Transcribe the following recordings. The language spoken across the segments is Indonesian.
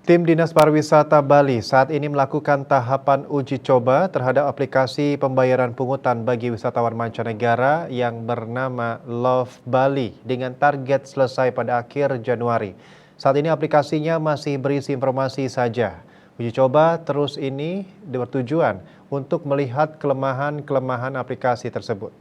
Tim Dinas Pariwisata Bali saat ini melakukan tahapan uji coba terhadap aplikasi pembayaran pungutan bagi wisatawan mancanegara yang bernama Love Bali dengan target selesai pada akhir Januari. Saat ini aplikasinya masih berisi informasi saja. Uji coba terus ini bertujuan untuk melihat kelemahan-kelemahan aplikasi tersebut.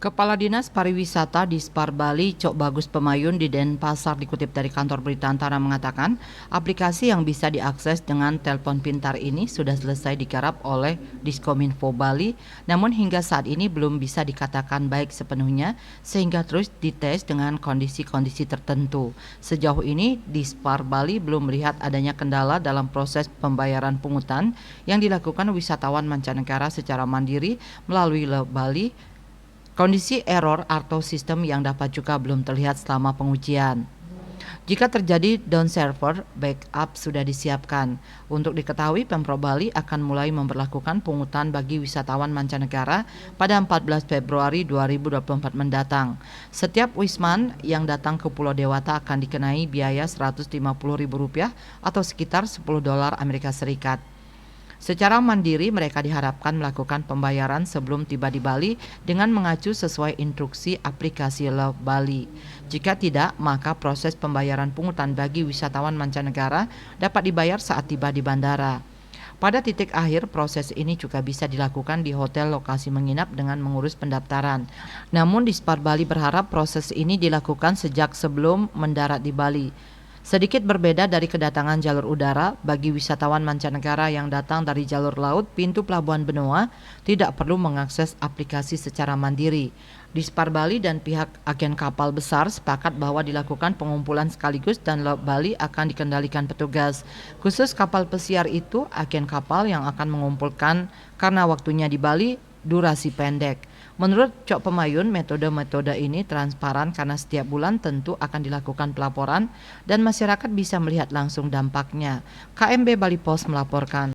Kepala Dinas Pariwisata di Spar Bali, Cok Bagus Pemayun di Denpasar dikutip dari kantor berita Antara mengatakan, aplikasi yang bisa diakses dengan telepon pintar ini sudah selesai digarap oleh Diskominfo Bali, namun hingga saat ini belum bisa dikatakan baik sepenuhnya sehingga terus dites dengan kondisi-kondisi tertentu. Sejauh ini di Spar Bali belum melihat adanya kendala dalam proses pembayaran pungutan yang dilakukan wisatawan mancanegara secara mandiri melalui Bali. Kondisi error atau sistem yang dapat juga belum terlihat selama pengujian. Jika terjadi down server, backup sudah disiapkan. Untuk diketahui, Pemprov Bali akan mulai memberlakukan pungutan bagi wisatawan mancanegara pada 14 Februari 2024 mendatang. Setiap wisman yang datang ke Pulau Dewata akan dikenai biaya Rp150.000 atau sekitar $10 Amerika Serikat. Secara mandiri, mereka diharapkan melakukan pembayaran sebelum tiba di Bali dengan mengacu sesuai instruksi aplikasi Love Bali. Jika tidak, maka proses pembayaran pungutan bagi wisatawan mancanegara dapat dibayar saat tiba di bandara. Pada titik akhir, proses ini juga bisa dilakukan di hotel lokasi menginap dengan mengurus pendaftaran. Namun di Spar Bali berharap proses ini dilakukan sejak sebelum mendarat di Bali. Sedikit berbeda dari kedatangan jalur udara, bagi wisatawan mancanegara yang datang dari jalur laut, pintu pelabuhan Benoa tidak perlu mengakses aplikasi secara mandiri. Di Spar Bali dan pihak agen kapal besar sepakat bahwa dilakukan pengumpulan sekaligus dan Love Bali akan dikendalikan petugas. Khusus kapal pesiar itu, agen kapal yang akan mengumpulkan karena waktunya di Bali durasi pendek. Menurut Cok Pemayun, metode-metode ini transparan karena setiap bulan tentu akan dilakukan pelaporan dan masyarakat bisa melihat langsung dampaknya. KMB Bali Pos melaporkan.